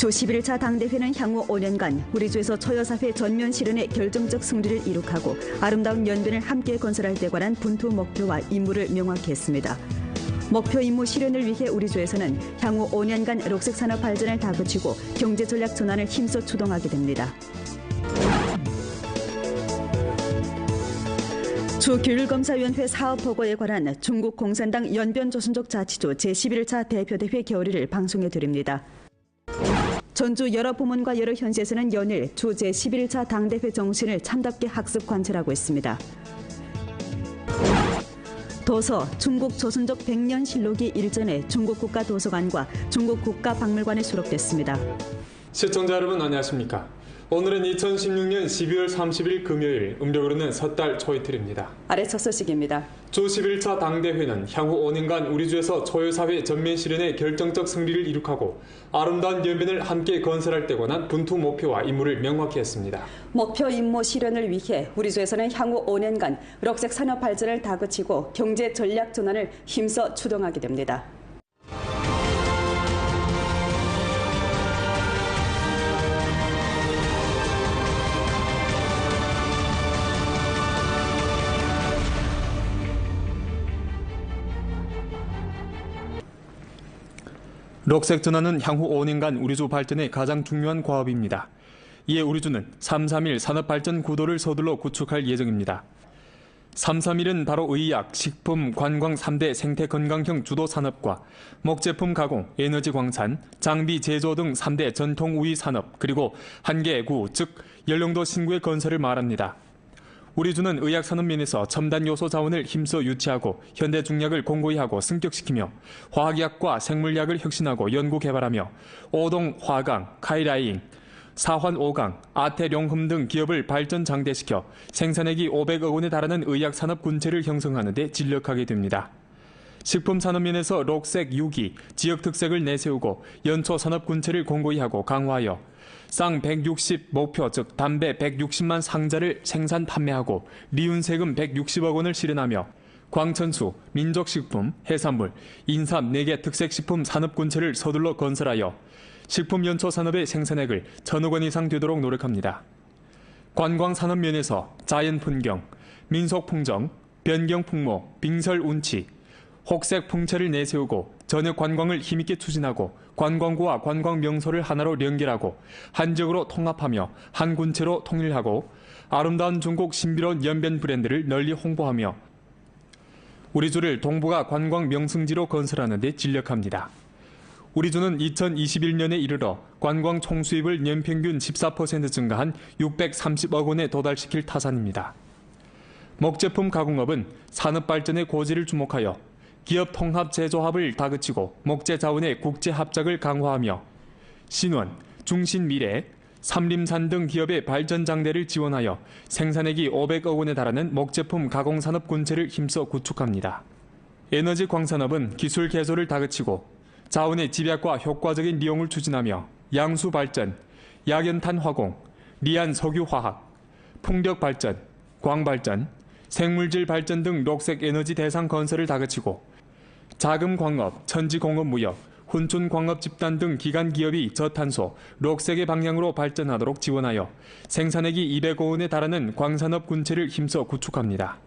주 11차 당대회는 향후 5년간 우리주에서 초여사회 전면 실현의 결정적 승리를 이룩하고 아름다운 연변을 함께 건설할 데 관한 분투 목표와 임무를 명확히 했습니다. 목표 임무 실현을 위해 우리주에서는 향후 5년간 녹색 산업 발전을 다그치고 경제 전략 전환을 힘써 추동하게 됩니다. 주규율검사위원회 사업보고에 관한 중국 공산당 연변조선족 자치주 제11차 대표대회 결의를 방송해드립니다. 전주 여러 부문과 여러 현지에서는 연일 주 제11차 당대회 정신을 참답게 학습 관찰하고 있습니다. 도서 중국 조선족 100년 실록이 일전에 중국 국가도서관과 중국 국가박물관에 수록됐습니다. 시청자 여러분 안녕하십니까? 오늘은 2016년 12월 30일 금요일, 음력으로는 섣달 초이틀입니다. 아래 첫 소식입니다. 주 11차 당대회는 향후 5년간 우리주에서 초여사회 전면 실현의 결정적 승리를 이룩하고 아름다운 연변을 함께 건설할 데 관한 분투 목표와 임무를 명확히 했습니다. 목표 임무 실현을 위해 우리주에서는 향후 5년간 녹색 산업 발전을 다그치고 경제 전략 전환을 힘써 추동하게 됩니다. 녹색 전환은 향후 5년간 우리주 발전의 가장 중요한 과업입니다. 이에 우리주는 3.3.1 산업발전 구도를 서둘러 구축할 예정입니다. 3.3.1은 바로 의약, 식품, 관광 3대 생태건강형 주도 산업과 목제품 가공, 에너지 광산, 장비 제조 등 3대 전통 우위 산업, 그리고 한 개 구, 즉 연령도 신구의 건설을 말합니다. 우리주는 의학산업 면에서 첨단 요소 자원을 힘써 유치하고 현대 중약을 공고히 하고 승격시키며 화학약과 생물약을 혁신하고 연구 개발하며 오동 화강, 카이라잉, 사환 오강, 아태룡흠 등 기업을 발전 장대시켜 생산액이 500억 원에 달하는 의약산업 군체를 형성하는 데 진력하게 됩니다. 식품산업 면에서 녹색 유기, 지역 특색을 내세우고 연초 산업 군체를 공고히 하고 강화하여 쌍 160 목표, 즉 담배 160만 상자를 생산 판매하고 리운세금 160억 원을 실현하며 광천수, 민족식품, 해산물, 인삼 4개 특색식품 산업군체를 서둘러 건설하여 식품연초 산업의 생산액을 1,000억 원 이상 되도록 노력합니다. 관광산업 면에서 자연풍경, 민속풍정, 변경풍모, 빙설운치, 혹색풍체를 내세우고 전역 관광을 힘있게 추진하고 관광구와 관광명소를 하나로 연결하고 한 지역으로 통합하며 한 군체로 통일하고 아름다운 중국 신비로운 연변 브랜드를 널리 홍보하며 우리주를 동북아 관광 명승지로 건설하는 데 진력합니다. 우리주는 2021년에 이르러 관광 총수입을 연평균 14% 증가한 630억 원에 도달시킬 타산입니다. 목제품 가공업은 산업발전의 고지를 주목하여 기업 통합 제조합을 다그치고 목재 자원의 국제 합작을 강화하며 신원, 중신미래, 삼림산 등 기업의 발전 장대를 지원하여 생산액이 500억 원에 달하는 목제품 가공산업 군체를 힘써 구축합니다. 에너지 광산업은 기술 개조를 다그치고 자원의 집약과 효과적인 이용을 추진하며 양수 발전, 약연탄 화공, 리안 석유화학, 풍력 발전, 광발전, 생물질 발전 등 녹색 에너지 대상 건설을 다그치고 자금광업, 천지공업무역, 훈춘광업 집단 등 기관 기업이 저탄소, 녹색의 방향으로 발전하도록 지원하여 생산액이 200억 원에 달하는 광산업 군체를 힘써 구축합니다.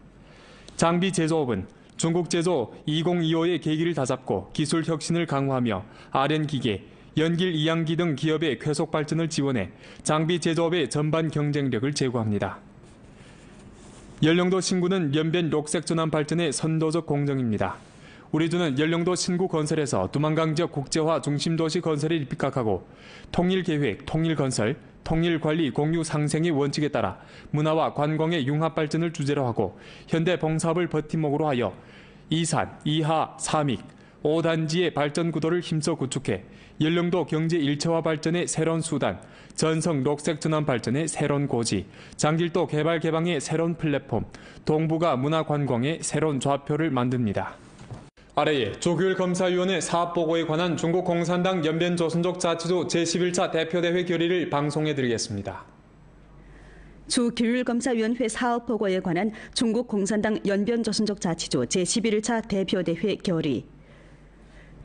장비 제조업은 중국 제조 2025의 계기를 다잡고 기술 혁신을 강화하며 아련기계, 연길 이양기 등 기업의 쾌속 발전을 지원해 장비 제조업의 전반 경쟁력을 제고합니다. 연령도 신구는 연변 녹색 전환 발전의 선도적 공정입니다. 우리주는 연령도 신구 건설에서 두만강 지역 국제화 중심도시 건설에 입각하고 통일계획, 통일건설, 통일관리 공유 상생의 원칙에 따라 문화와 관광의 융합 발전을 주제로 하고 현대 봉사업을 버팀목으로 하여 이산, 이하, 삼익, 5단지의 발전 구도를 힘써 구축해 연령도 경제 일체화 발전의 새로운 수단, 전성 녹색 전환 발전의 새로운 고지, 장길도 개발 개방의 새로운 플랫폼, 동북아 문화관광의 새로운 좌표를 만듭니다. 아래에 주규율검사위원회 사업보고에 관한 중국 공산당 연변조선족 자치주 제11차 대표대회 결의를 방송해드리겠습니다. 주규율검사위원회 사업보고에 관한 중국 공산당 연변조선족 자치주 제11차 대표대회 결의.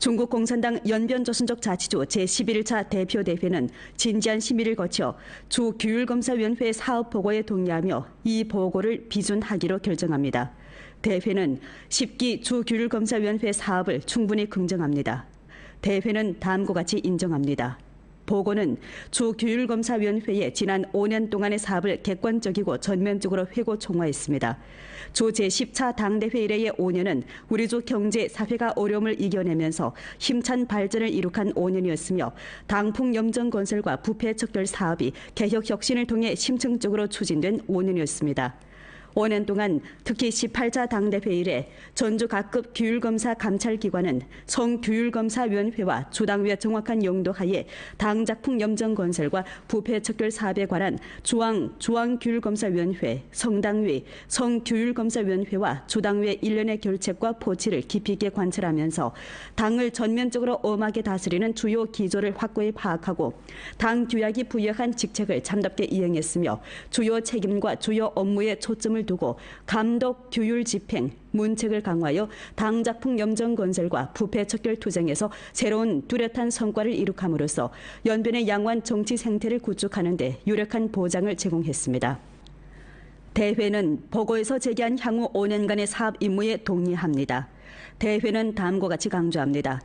중국 공산당 연변조선족자치주 제11차 대표대회는 진지한 심의를 거쳐 주규율검사위원회 사업보고에 동의하며 이 보고를 비준하기로 결정합니다. 대회는 10기 주규율검사위원회 사업을 충분히 긍정합니다. 대회는 다음과 같이 인정합니다. 보고는 주규율검사위원회의 지난 5년 동안의 사업을 객관적이고 전면적으로 회고 총화했습니다. 주 제10차 당대회 이래의 5년은 우리 주 경제, 사회가 어려움을 이겨내면서 힘찬 발전을 이룩한 5년이었으며 당풍 염정 건설과 부패 척결 사업이 개혁 혁신을 통해 심층적으로 추진된 5년이었습니다. 5년 동안 특히 18차 당대회 이래 전주 각급 규율검사 감찰기관은 성규율검사위원회와 주당위의 정확한 용도하에 당작품 염정건설과 부패척결 사업에 관한 중앙규율검사위원회, 성당위, 성규율검사위원회와 주당위의 일련의 결책과 보치를 깊이 있게 관찰하면서 당을 전면적으로 엄하게 다스리는 주요 기조를 확고히 파악하고 당 규약이 부여한 직책을 참답게 이행했으며 주요 책임과 주요 업무에 초점을 두고 감독, 규율 집행, 문책을 강화하여 당작품 염정 건설과 부패 척결 투쟁에서 새로운 뚜렷한 성과를 이룩함으로써 연변의 양호한 정치 생태를 구축하는 데 유력한 보장을 제공했습니다. 대회는 보고에서 제기한 향후 5년간의 사업 임무에 동의합니다. 대회는 다음과 같이 강조합니다.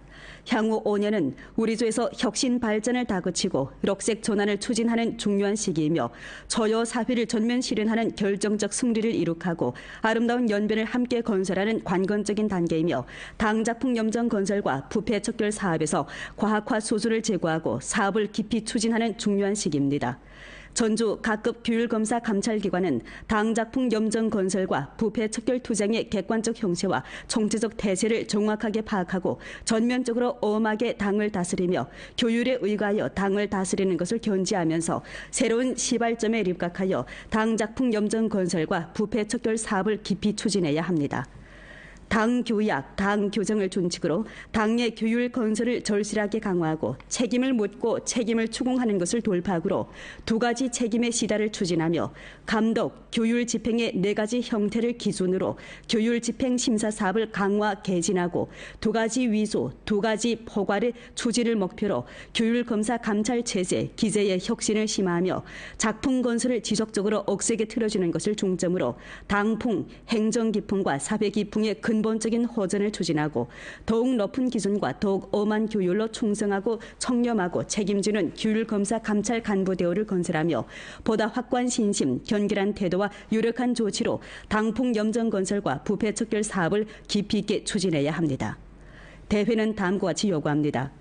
향후 5년은 우리 주에서 혁신 발전을 다그치고 녹색 전환을 추진하는 중요한 시기이며 저여 사회를 전면 실현하는 결정적 승리를 이룩하고 아름다운 연변을 함께 건설하는 관건적인 단계이며 당작품 염정 건설과 부패 척결 사업에서 과학화 수준을 제고하고 사업을 깊이 추진하는 중요한 시기입니다. 전주 각급 규율검사 감찰기관은 당작품 염정 건설과 부패 척결 투쟁의 객관적 형세와 총체적 태세를 정확하게 파악하고 전면적으로 엄하게 당을 다스리며 규율에 의거하여 당을 다스리는 것을 견지하면서 새로운 시발점에 입각하여 당작품 염정 건설과 부패 척결 사업을 깊이 추진해야 합니다. 당 규약, 당 교정을 준칙으로 당의 규율 건설을 절실하게 강화하고 책임을 묻고 책임을 추궁하는 것을 돌파구로 두 가지 책임의 시다를 추진하며 감독, 규율 집행의 네 가지 형태를 기준으로 규율 집행 심사 사업을 강화 개진하고 두 가지 위조, 두 가지 포괄의 추진을 목표로 규율 검사 감찰 체제, 기재의 혁신을 심화하며 작품 건설을 지속적으로 억세게 틀어주는 것을 중점으로 당풍, 행정 기풍과 사회 기풍의 근본적인 호전을 추진하고 더욱 높은 기준과 더욱 엄한 규율로 충성하고 청렴하고 책임지는 규율검사 감찰 간부 대우를 건설하며 보다 확고한 신심, 견결한 태도와 유력한 조치로 당풍 염정 건설과 부패 척결 사업을 깊이 있게 추진해야 합니다. 대회는 다음과 같이 요구합니다.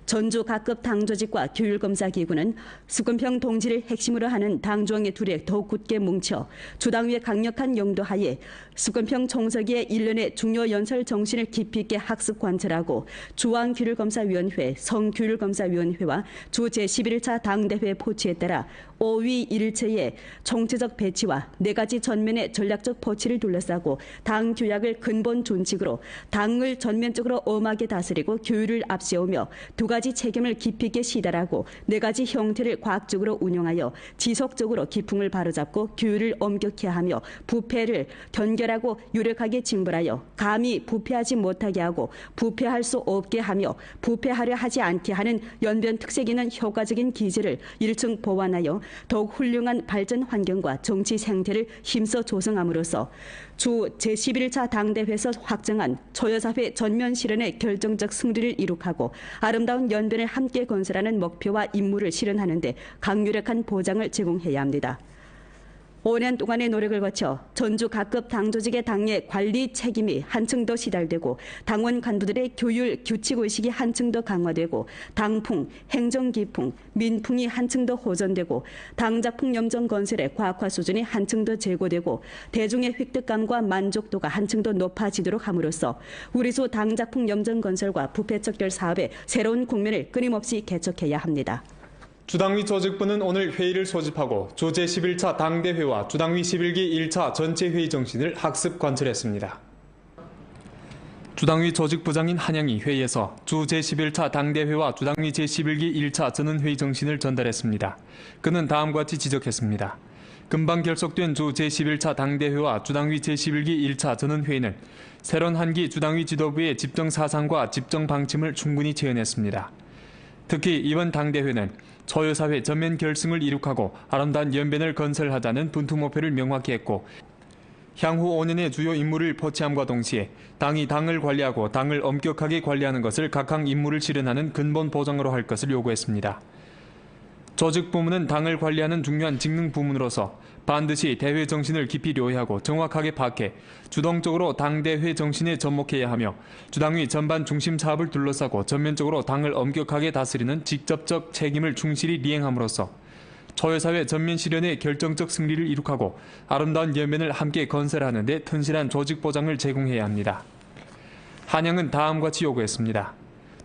전주 각급 당조직과 규율검사기구는 수권평 동지를 핵심으로 하는 당조항의 둘에 더욱 굳게 뭉쳐 주당위의 강력한 용도하에 수권평 총서기의 일련의 중요 연설 정신을 깊이 있게 학습 관찰하고 중앙규율검사위원회, 성규율검사위원회와 주 제11차 당대회 포치에 따라 5위 일체의 총체적 배치와 네 가지 전면의 전략적 포치를 둘러싸고 당 규약을 근본 준칙으로 당을 전면적으로 엄하게 다스리고 규율을 앞세우며 두 가지 책임을 깊이 있게 시달하고 네 가지 형태를 과학적으로 운용하여 지속적으로 기풍을 바로잡고 규율을 엄격히 하며 부패를 견결하고 유력하게 징벌하여 감히 부패하지 못하게 하고 부패할 수 없게 하며 부패하려 하지 않게 하는 연변 특색 있는 효과적인 기제를 1층 보완하여 더욱 훌륭한 발전 환경과 정치 생태를 힘써 조성함으로써 주 제11차 당대회에서 확정한 초여사회 전면 실현의 결정적 승리를 이룩하고 아름다운 연변을 함께 건설하는 목표와 임무를 실현하는 데 강력한 보장을 제공해야 합니다. 5년 동안의 노력을 거쳐 전주 각급 당조직의 당의 관리 책임이 한층 더 시달되고 당원 간부들의 교율 규칙의식이 한층 더 강화되고 당풍, 행정기풍, 민풍이 한층 더 호전되고 당작품 염정 건설의 과학화 수준이 한층 더 제고되고 대중의 획득감과 만족도가 한층 더 높아지도록 함으로써 우리 주 당작품 염정 건설과 부패 척결 사업의 새로운 국면을 끊임없이 개척해야 합니다. 주당위 조직부는 오늘 회의를 소집하고 주 제11차 당대회와 주당위 11기 1차 전체 회의 정신을 학습 관철했습니다. 주당위 조직부장인 한양이 회의에서 주 제11차 당대회와 주당위 제11기 1차 전원회의 정신을 전달했습니다. 그는 다음과 같이 지적했습니다. 금방 결석된 주 제11차 당대회와 주당위 제11기 1차 전원회의는 새로운 한기 주당위 지도부의 집정 사상과 집정 방침을 충분히 재현했습니다. 특히 이번 당대회는 초여사회 전면 결승을 이룩하고 아름다운 연변을 건설하자는 분투 목표를 명확히 했고 향후 5년의 주요 임무를 포착함과 동시에 당이 당을 관리하고 당을 엄격하게 관리하는 것을 각항 임무를 실현하는 근본 보장으로 할 것을 요구했습니다. 조직 부문은 당을 관리하는 중요한 직능 부문으로서 반드시 대회 정신을 깊이 료해하고 정확하게 파악해 주동적으로 당대회 정신에 접목해야 하며 주당위 전반 중심 사업을 둘러싸고 전면적으로 당을 엄격하게 다스리는 직접적 책임을 충실히 이행함으로써 초여사회 전면 실현의 결정적 승리를 이룩하고 아름다운 연면을 함께 건설하는 데 튼실한 조직 보장을 제공해야 합니다. 한양은 다음과 같이 요구했습니다.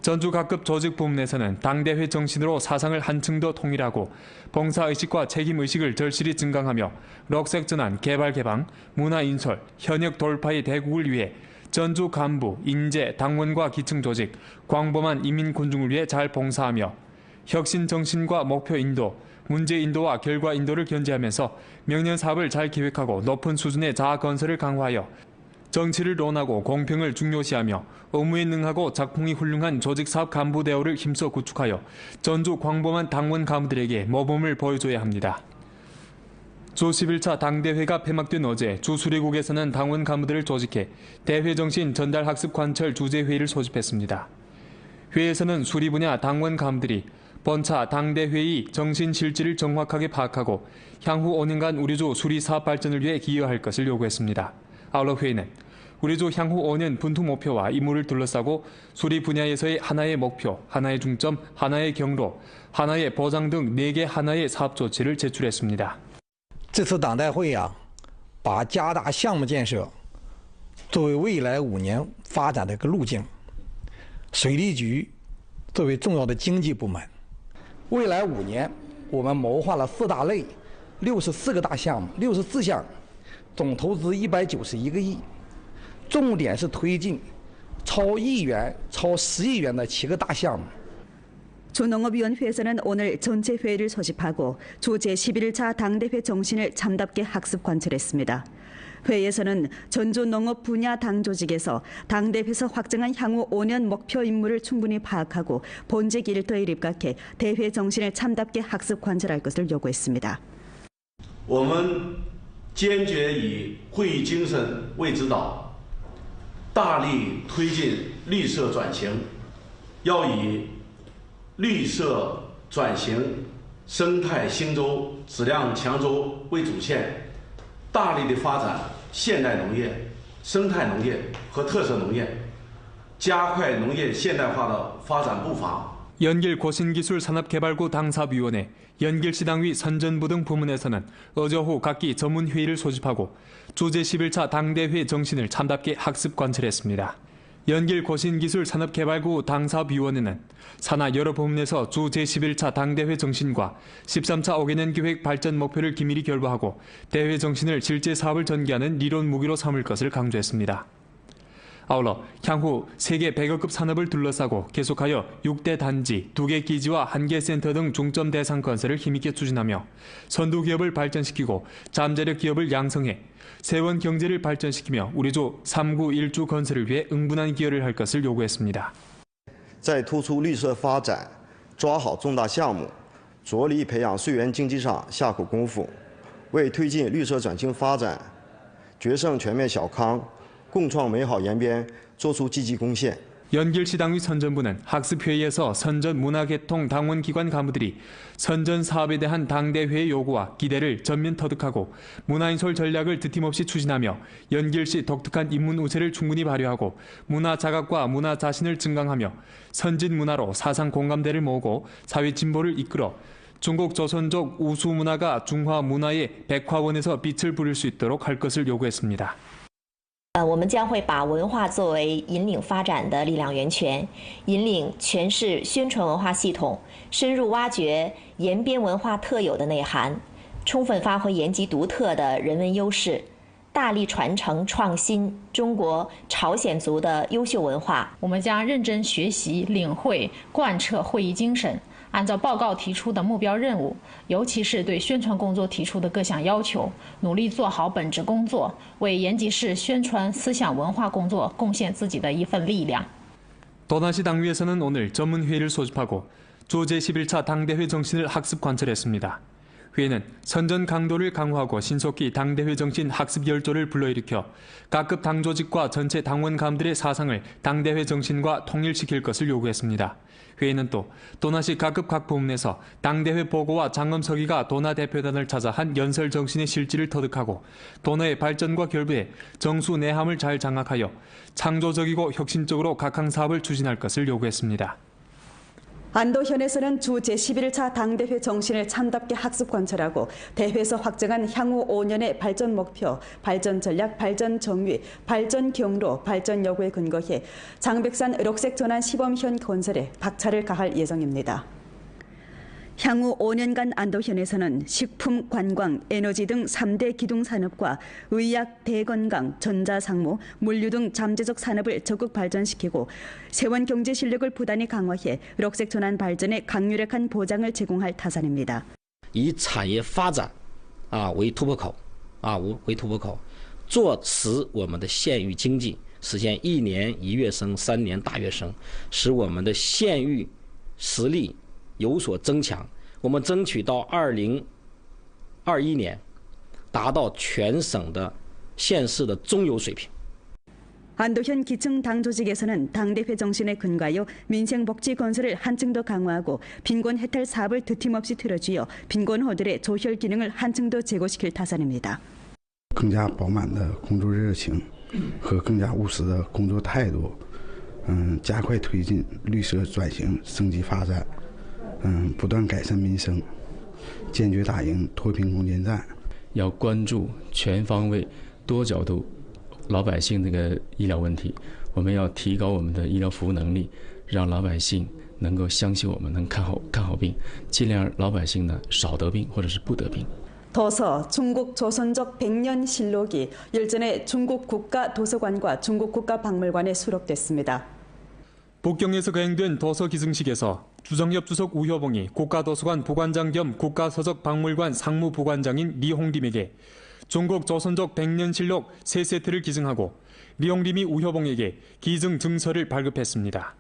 전주 각급 조직 부문에서는 당대회 정신으로 사상을 한층 더 통일하고 봉사의식과 책임의식을 절실히 증강하며 럭색 전환, 개발 개방, 문화 인솔, 현역 돌파의 대국을 위해 전주 간부, 인재, 당원과 기층 조직, 광범한 인민 군중을 위해 잘 봉사하며 혁신 정신과 목표 인도, 문제 인도와 결과 인도를 견지하면서 명년 사업을 잘 기획하고 높은 수준의 자아 건설을 강화하여 정치를 논하고 공평을 중요시하며 업무에 능하고 작품이 훌륭한 조직사업 간부 대우를 힘써 구축하여 전주 광범한 당원 간부들에게 모범을 보여줘야 합니다. 주 11차 당대회가 폐막된 어제 주 수리국에서는 당원 간부들을 조직해 대회 정신 전달 학습 관철 주제회의를 소집했습니다. 회에서는 수리 분야 당원 간부들이 본차 당대회의 정신 실질을 정확하게 파악하고 향후 5년간 우리주 수리 사업 발전을 위해 기여할 것을 요구했습니다. 아울러 회의는 우리주 향후 5년 분투 목표와 임무를 둘러싸고 수리 분야에서의 하나의 목표, 하나의 중점, 하나의 경로, 하나의 보장 등 4개 하나의 사업 조치를 제출했습니다. 这次党代会把加大项目建设作为未来5年发展的一个路径。水利局作为重要的经济部门，未来5年我们谋划了4大类，64个大项目，64项，总投资191个亿。 重点是推进超1亿元、超10亿元的7个大项目。 주농업위원회에서는 오늘 전체 회의를 소집하고 주 제11차 당대회 정신을 참답게 학습 관철했습니다. 회의에서는 전주 농업 분야 당 조직에서 당대회에서 확정한 향후 5년 목표 임무를 충분히 파악하고 본직 일터에 입각해 대회 정신을 참답게 학습 관철할 것을 요구했습니다. 我们坚决以会议精神为指导。 大力推进绿色转型，要以绿色转型、生态兴洲、质量强洲为主线，大力的发展现代农业、生态农业和特色农业，加快农业现代化的发展步伐。 연길고신기술산업개발구 당사위원회, 연길시당위 선전부 등 부문에서는 어제 오후 각기 전문회의를 소집하고 주 제11차 당대회 정신을 참답게 학습 관철했습니다. 연길고신기술산업개발구 당사위원회는 산하 여러 부문에서 주 제11차 당대회 정신과 13차 5개년 계획 발전 목표를 긴밀히 결부하고 대회 정신을 실제 사업을 전개하는 리론 무기로 삼을 것을 강조했습니다. 아울러 향후 세계 100억급 산업을 둘러싸고 계속하여 6대 단지, 2개 기지와 1개 센터 등 중점 대상 건설을 힘있게 추진하며 선두 기업을 발전시키고 잠재력 기업을 양성해 세원 경제를 발전시키며 우리주 3구 1주 건설을 위해 응분한 기여를 할 것을 요구했습니다. 在突出绿色发展，抓好重大项目，着力培养税源经济上下苦功夫，为推进绿色转型发展、决胜全面小康。 共创美好延边做出积极贡献。 연길시당위 선전부는 학습회의에서 선전 문화개통 당원기관 간부들이 선전 사업에 대한 당대회의 요구와 기대를 전면 터득하고 문화인솔 전략을 드팀없이 추진하며 연길시 독특한 인문 우세를 충분히 발휘하고 문화 자각과 문화 자신을 증강하며 선진 문화로 사상 공감대를 모으고 사회 진보를 이끌어 중국 조선족 우수 문화가 중화 문화의 백화원에서 빛을 부릴 수 있도록 할 것을 요구했습니다. 我们将会把文化作为引领发展的力量源泉，引领诠释宣传文化系统，深入挖掘延边文化特有的内涵，充分发挥延吉独特的人文优势，大力传承创新中国朝鲜族的优秀文化。我们将认真学习、领会、贯彻会议精神，按照报告提出的目标任务，尤其是对宣传工作提出的各项要求，努力做好本职工作，为延吉市宣传思想文化工作贡献自己的一份力量。 도나시 당위에서는 오늘 전문회의를 소집하고 주 제11차 당대회 정신을 학습 관철했습니다. 회의는 선전 강도를 강화하고 신속히 당대회 정신 학습 열조를 불러일으켜 각급 당조직과 전체 당원감들의 사상을 당대회 정신과 통일시킬 것을 요구했습니다. 회의는 또 도나시 각급 각 부문에서 당대회 보고와 장엄석이가 도나 대표단을 찾아 한 연설 정신의 실질을 터득하고 도나의 발전과 결부에 정수 내함을 잘 장악하여 창조적이고 혁신적으로 각항 사업을 추진할 것을 요구했습니다. 안도현에서는 주 제11차 당대회 정신을 참답게 학습 관철하고 대회에서 확정한 향후 5년의 발전 목표, 발전 전략, 발전 정의, 발전 경로, 발전 여부에 근거해 장백산 럭색 전환 시범현 건설에 박차를 가할 예정입니다. 향후 5년간 안도현에서는 식품, 관광, 에너지 등 3대 기둥산업과 의학, 대건강, 전자상무, 물류 등 잠재적 산업을 적극 발전시키고 세원 경제 실력을 부단히 강화해 럭색 전환 발전에 강력한 보장을 제공할 타산입니다. 以产业发展为突破口为突破口，做实我们的县域经济，实现1年1月生3年大跃升，使我们的县域实力 有所增强，我们争取到2021年达到全省的县市的中游水平。 안도현 기층 당조직에서는 당대회 정신에 근거하여 민생복지 건설을 한층 더 강화하고 빈곤 해탈 사업을 두팀없이 틀어쥐어 빈곤호들의 조혈 기능을 한층 더 제고시킬 타산입니다. 更加饱满的工作热情和更加务实的工作态度，加快推进绿色转型升级发展。 不断改善民生，坚决打赢脱贫攻坚战。要关注全方位、多角度老百姓这个医疗问题，我们要提高我们的医疗服务能力，让老百姓能够相信我们能看好病，尽量老百姓呢少得病或者是不得病。 도서 중국 조선적 100년 실록이 일전에 중국 국가도서관과 중국 국가박물관에 수록됐습니다. 북경에서 거행된 도서 기증식에서 주정협 주석 우효봉이 국가도서관 부관장 겸 국가서적박물관 상무부관장인 리홍림에게 중국 조선족 100년실록 3세트를 기증하고 리홍림이 우효봉에게 기증 증서를 발급했습니다.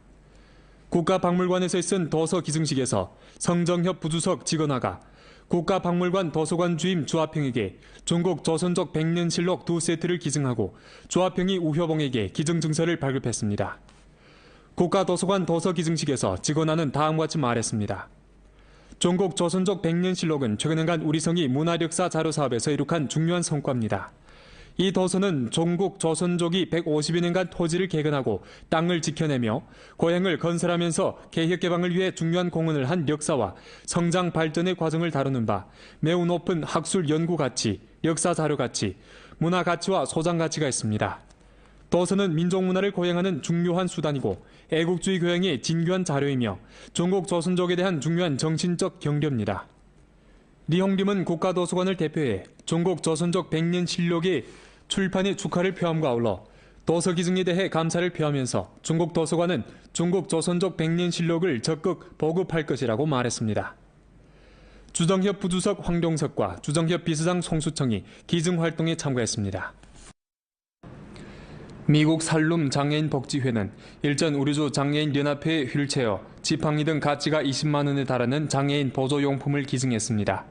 국가박물관에서 있은 도서 기증식에서 성정협 부주석 직원화가 국가박물관 도서관 주임 주화평에게 중국 조선족 100년실록 2세트를 기증하고 주화평이 우효봉에게 기증 증서를 발급했습니다. 국가도서관 도서 기증식에서 직원화는 다음과 같이 말했습니다. 중국 조선족 100년실록은 최근엔간 우리 성이 문화력사 자료사업에서 이룩한 중요한 성과입니다. 이 도서는 중국 조선족이 150여 년간 토지를 개건하고 땅을 지켜내며 고향을 건설하면서 개혁개방을 위해 중요한 공헌을 한 역사와 성장 발전의 과정을 다루는 바 매우 높은 학술 연구 가치, 역사 자료 가치, 문화 가치와 소장 가치가 있습니다. 도서는 민족문화를 고양하는 중요한 수단이고 애국주의 교양의 진귀한 자료이며 중국 조선족에 대한 중요한 정신적 경려입니다. 리홍림은 국가도서관을 대표해 중국 조선족 100년 실록의 출판에 축하를 표함과 아울러 도서 기증에 대해 감사를 표하면서 중국 도서관은 중국 조선족 100년 실록을 적극 보급할 것이라고 말했습니다. 주정협 부주석 황룡석과 주정협 비서장 송수청이 기증 활동에 참가했습니다. 미국 살룸 장애인 복지회는 일전 우리주 장애인 연합회에 휠체어, 지팡이 등 가치가 20만 원에 달하는 장애인 보조용품을 기증했습니다.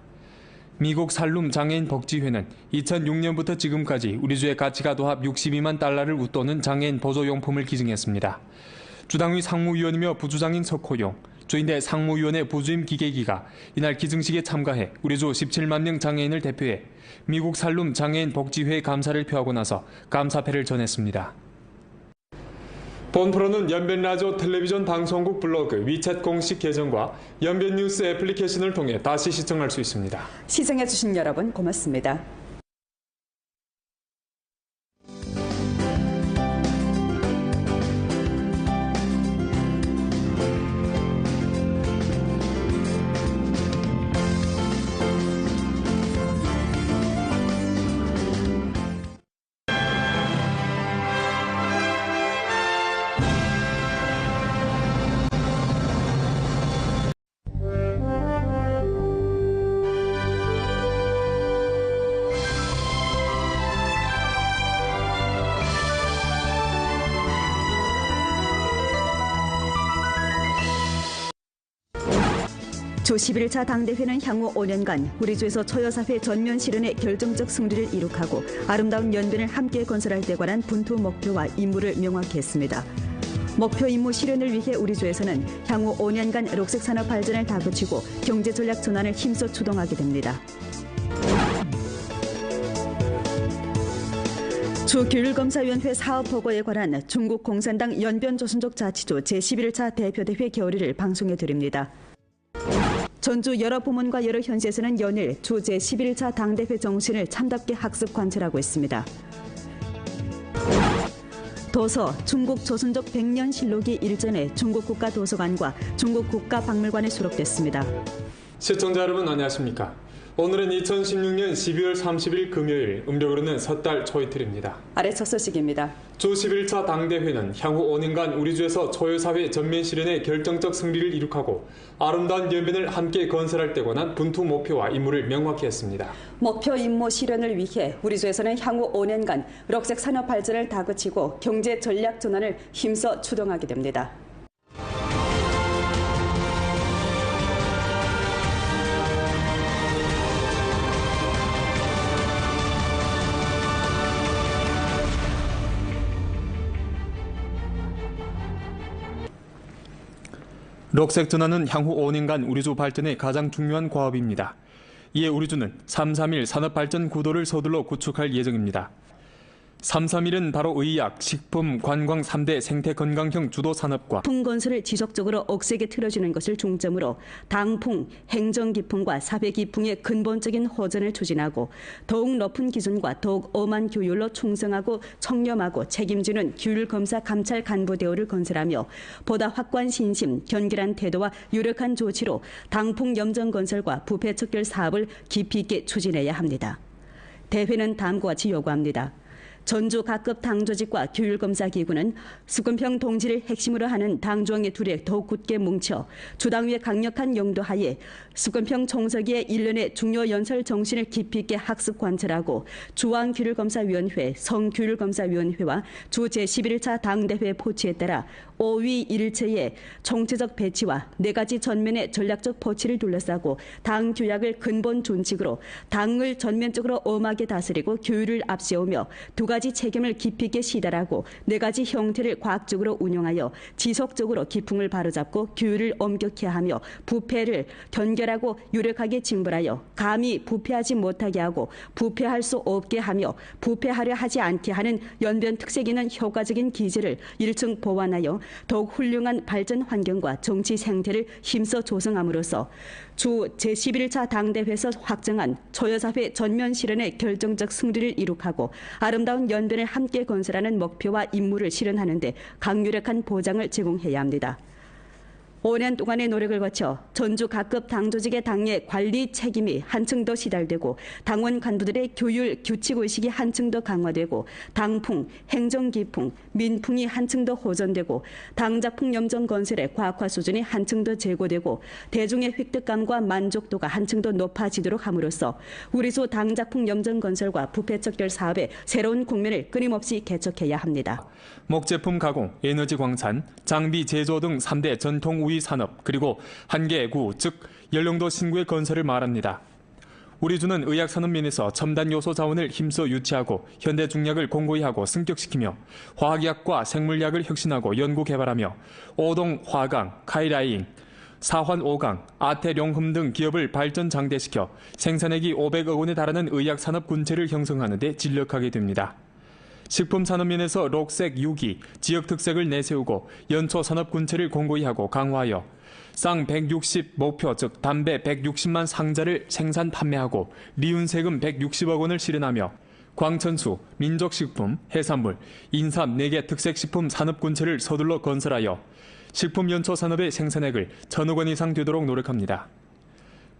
미국 살룸 장애인 복지회는 2006년부터 지금까지 우리주의 가치가 도합 62만 달러를 웃도는 장애인 보조용품을 기증했습니다. 주당위 상무위원이며 부주장인 석호용, 주인대 상무위원회 부주임 기계기가 이날 기증식에 참가해 우리주 17만 명 장애인을 대표해 미국 살룸 장애인 복지회에 감사를 표하고 나서 감사패를 전했습니다. 본 프로는 연변라디오 텔레비전 방송국 블로그 위챗 공식 계정과 연변뉴스 애플리케이션을 통해 다시 시청할 수 있습니다. 시청해주신 여러분 고맙습니다. 주 11차 당대회는 향후 5년간 우리 주에서 초여사회 전면 실현에 결정적 승리를 이룩하고 아름다운 연변을 함께 건설할 데 관한 분투 목표와 임무를 명확히 했습니다. 목표 임무 실현을 위해 우리 주에서는 향후 5년간 녹색 산업 발전을 다그치고 경제 전략 전환을 힘써 추동하게 됩니다. 주규율검사위원회 사업보고에 관한 중국 공산당 연변조선족 자치주 제11차 대표대회 결의를 방송해 드립니다. 전주 여러 부문과 여러 현지에서는 연일 주 제11차 당대회 정신을 참답게 학습 관찰하고 있습니다. 도서 중국 조선족 100년 실록이 일전에 중국 국가도서관과 중국 국가박물관에 수록됐습니다. 시청자 여러분 안녕하십니까? 오늘은 2016년 12월 30일 금요일, 음력으로는 섣달 초이틀입니다. 아래 첫 소식입니다. 주 11차 당대회는 향후 5년간 우리 주에서 초여사회 전면 실현에 결정적 승리를 이룩하고 아름다운 연변을 함께 건설할 데 관한 분투 목표와 임무를 명확히 했습니다. 목표 임무 실현을 위해 우리 주에서는 향후 5년간 녹색 산업 발전을 다그치고 경제 전략 전환을 힘써 추동하게 됩니다. 녹색 전환은 향후 5년간 우리주 발전의 가장 중요한 과업입니다. 이에 우리주는 331 산업발전 구도를 서둘러 구축할 예정입니다. 331은 바로 의약, 식품, 관광 3대 생태건강형 주도 산업과 풍건설을 지속적으로 억세게 틀어주는 것을 중점으로 당풍, 행정기풍과 사회기풍의 근본적인 호전을 추진하고 더욱 높은 기준과 더욱 엄한 규율로 충성하고 청렴하고 책임지는 규율검사 감찰 간부 대우를 건설하며 보다 확고한 신심, 견결한 태도와 유력한 조치로 당풍 염정건설과 부패 척결 사업을 깊이 있게 추진해야 합니다. 대회는 다음과 같이 요구합니다. 전주 각급 당조직과 규율검사기구는 수권평 동지를 핵심으로 하는 당조항의 둘에 더욱 굳게 뭉쳐 주당위의 강력한 용도하에 수권평 총서기의 일련의 중요 연설 정신을 깊이 있게 학습 관찰하고 중앙규율검사위원회, 성규율검사위원회와 주 제11차 당대회 포치에 따라 5위 1체의 총체적 배치와 4가지 전면의 전략적 포치를 둘러싸고 당 규약을 근본 준칙으로 당을 전면적으로 엄하게 다스리고 규율을 앞세우며 2가지 책임을 깊이 있게 시달하고 4가지 형태를 과학적으로 운용하여 지속적으로 기풍을 바로잡고 규율을 엄격히 하며 부패를 견결하고 유력하게 징벌하여 감히 부패하지 못하게 하고 부패할 수 없게 하며 부패하려 하지 않게 하는 연변 특색 있는 효과적인 기제를 1층 보완하여 더욱 훌륭한 발전 환경과 정치 생태를 힘써 조성함으로써 주 제11차 당대회에서 확정한 초여사회 전면 실현의 결정적 승리를 이룩하고 아름다운 연변을 함께 건설하는 목표와 임무를 실현하는 데 강유력한 보장을 제공해야 합니다. 5년 동안의 노력을 거쳐 전주 각급 당조직의 당의 관리 책임이 한층 더 시달되고 당원 간부들의 교율 규칙의식이 한층 더 강화되고 당풍, 행정기풍, 민풍이 한층 더 호전되고 당작풍 염정 건설의 과학화 수준이 한층 더 제고되고 대중의 획득감과 만족도가 한층 더 높아지도록 함으로써 우리수 당작풍 염정 건설과 부패 척결 사업의 새로운 국면을 끊임없이 개척해야 합니다. 목제품 가공, 에너지 광산, 장비 제조 등 3대 전통 우위 산업 그리고 한 개 구, 즉 연령도 신구의 건설을 말합니다. 우리 주는 의학 산업 면에서 첨단 요소 자원을 힘써 유치하고 현대 중약을 공고히 하고 승격시키며 화학약과 생물약을 혁신하고 연구 개발하며 오동 화강, 카이라잉, 사환 5강, 아태룡흠 등 기업을 발전 장대시켜 생산액이 500억 원에 달하는 의학 산업 군체를 형성하는 데 진력하게 됩니다. 식품 산업 면에서 녹색 유기, 지역 특색을 내세우고 연초 산업 군체를 공고히 하고 강화하여 쌍 160 목표 즉 담배 160만 상자를 생산 판매하고 리운세금 160억 원을 실현하며 광천수, 민족식품, 해산물, 인삼 4개 특색식품 산업 군체를 서둘러 건설하여 식품 연초 산업의 생산액을 1,000억 원 이상 되도록 노력합니다.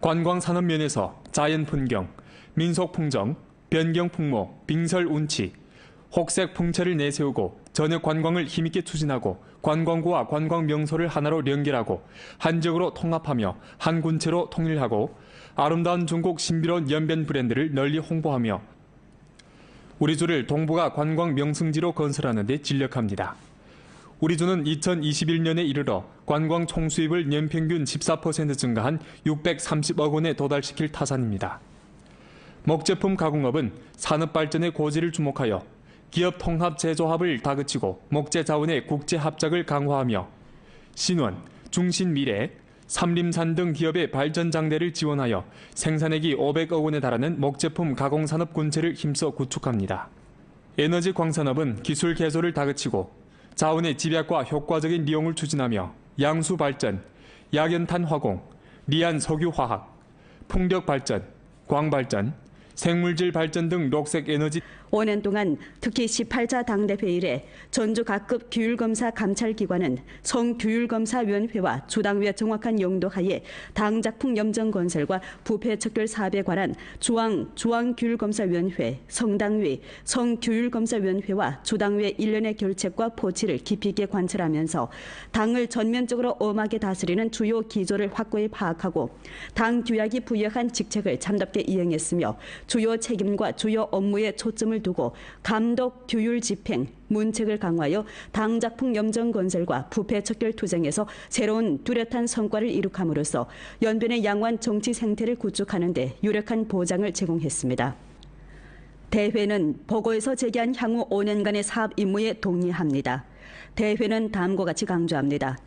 관광 산업 면에서 자연 풍경, 민속 풍정, 변경 풍모, 빙설 운치, 혹색 풍채를 내세우고 전역 관광을 힘있게 추진하고 관광구와 관광 명소를 하나로 연결하고 한 지역으로 통합하며 한 군체로 통일하고 아름다운 중국 신비로운 연변 브랜드를 널리 홍보하며 우리 주를 동북아 관광 명승지로 건설하는 데 진력합니다. 우리주는 2021년에 이르러 관광 총수입을 연평균 14% 증가한 630억 원에 도달시킬 타산입니다. 목제품 가공업은 산업 발전의 고지를 주목하여 기업 통합 제조합을 다그치고 목재 자원의 국제 합작을 강화하며 신원, 중신미래, 삼림산 등 기업의 발전 장대를 지원하여 생산액이 500억 원에 달하는 목제품 가공산업 군체를 힘써 구축합니다. 에너지 광산업은 기술 개소를 다그치고 자원의 집약과 효과적인 이용을 추진하며 양수 발전, 약연탄 화공, 리안 석유 화학, 풍력 발전, 광 발전, 생물질 발전 등 녹색 에너지 5년 동안 특히 18차 당대회 이래 전주 각급 규율검사 감찰기관은 성규율검사위원회와 주당위의 정확한 용도하에 당작품 염정건설과 부패 척결 사업에 관한 중앙규율검사위원회, 성당위, 성규율검사위원회와 주당위의 일련의 결책과 보치를 깊이 있게 관찰하면서 당을 전면적으로 엄하게 다스리는 주요 기조를 확고히 파악하고 당 규약이 부여한 직책을 참답게 이행했으며 주요 책임과 주요 업무에 초점을 두고 감독, 규율 집행, 문책을 강화하여 당작품 염정건설과 부패 척결 투쟁에서 새로운 뚜렷한 성과를 이룩함으로써 연변의 양호한 정치 생태를 구축하는 데 유력한 보장을 제공했습니다. 대회는 보고에서 제기한 향후 5년간의 사업 임무에 동의합니다. 대회는 다음과 같이 강조합니다.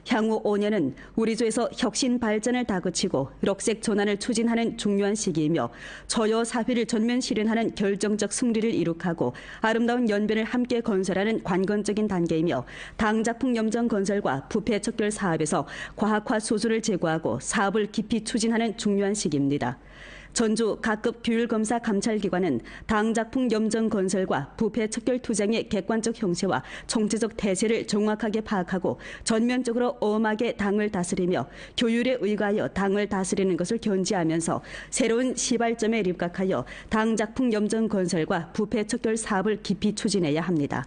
향후 5년은 우리주에서 혁신 발전을 다그치고 녹색 전환을 추진하는 중요한 시기이며 초여 사회를 전면 실현하는 결정적 승리를 이룩하고 아름다운 연변을 함께 건설하는 관건적인 단계이며 당작품 염정 건설과 부패 척결 사업에서 과학화 소수를 제고하고 사업을 깊이 추진하는 중요한 시기입니다. 전주 각급 규율검사 감찰기관은 당작품 염정건설과 부패 척결 투쟁의 객관적 형체와 총체적 태세를 정확하게 파악하고 전면적으로 엄하게 당을 다스리며 교율에 의거하여 당을 다스리는 것을 견지하면서 새로운 시발점에 입각하여 당작품 염정건설과 부패 척결 사업을 깊이 추진해야 합니다.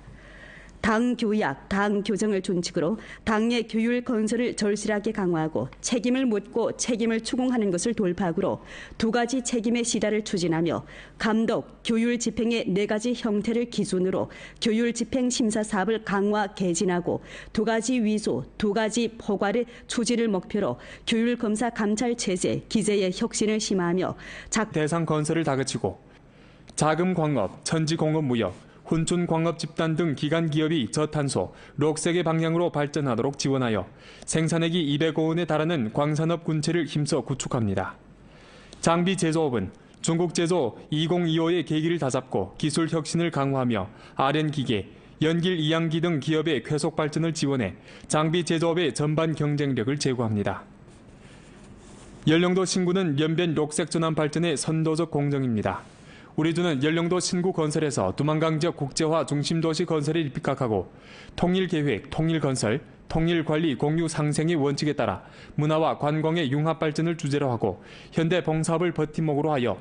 당 교약, 당 교정을 준칙으로 당의 규율 건설을 절실하게 강화하고 책임을 묻고 책임을 추궁하는 것을 돌파구로 두 가지 책임의 시다를 추진하며 감독, 규율 집행의 네 가지 형태를 기준으로 규율 집행 심사 사업을 강화 개진하고 두 가지 위조, 두 가지 포괄의 추진을 목표로 규율 검사 감찰 체제, 기재의 혁신을 심화하며 대상 건설을 다그치고 자금 광업, 천지 공업 무역, 훈춘 광업 집단 등 기관 기업이 저탄소, 녹색의 방향으로 발전하도록 지원하여 생산액이 200억 원에 달하는 광산업 군체를 힘써 구축합니다. 장비 제조업은 중국 제조 2025의 계기를 다잡고 기술 혁신을 강화하며 RN기계, 연길 이양기 등 기업의 쾌속 발전을 지원해 장비 제조업의 전반 경쟁력을 제고합니다. 연령도 신구는 연변 녹색 전환 발전의 선도적 공정입니다. 우리주는 연령도 신구 건설에서 두만강 지역 국제화 중심도시 건설에 입각하고 통일계획, 통일건설, 통일관리 공유 상생의 원칙에 따라 문화와 관광의 융합 발전을 주제로 하고 현대 봉사업을 버팀목으로 하여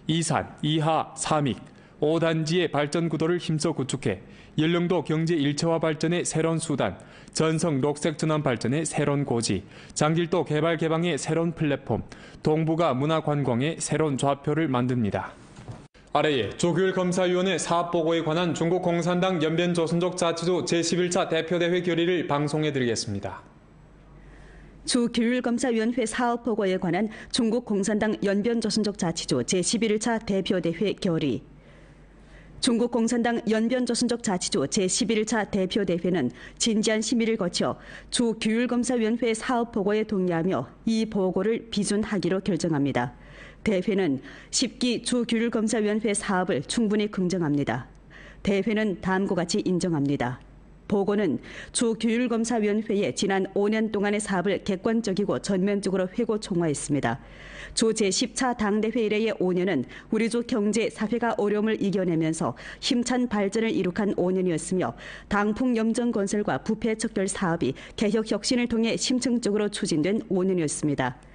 이산, 이하, 삼익, 5단지의 발전 구도를 힘써 구축해 연령도 경제 일체화 발전의 새로운 수단, 전성 녹색 전환 발전의 새로운 고지, 장길도 개발 개방의 새로운 플랫폼, 동북아 문화 관광의 새로운 좌표를 만듭니다. 아래에 조규율검사위원회 사업보고에 관한 중국 공산당 연변조선족 자치조 제11차 대표대회 결의를 방송해드리겠습니다. 주규율검사위원회 사업보고에 관한 중국 공산당 연변조선족 자치조 제11차 대표대회 결의. 중국 공산당 연변조선족 자치조 제11차 대표대회는 진지한 심의를 거쳐 주규율검사위원회 사업보고에 동의하며 이 보고를 비준하기로 결정합니다. 대회는 10기 주규율검사위원회 사업을 충분히 긍정합니다. 대회는 다음과 같이 인정합니다. 보고는 주규율검사위원회의 지난 5년 동안의 사업을 객관적이고 전면적으로 회고 총화했습니다. 주 제10차 당대회 이래의 5년은 우리주 경제, 사회가 어려움을 이겨내면서 힘찬 발전을 이룩한 5년이었으며 당풍 염정건설과 부패 척결 사업이 개혁 혁신을 통해 심층적으로 추진된 5년이었습니다.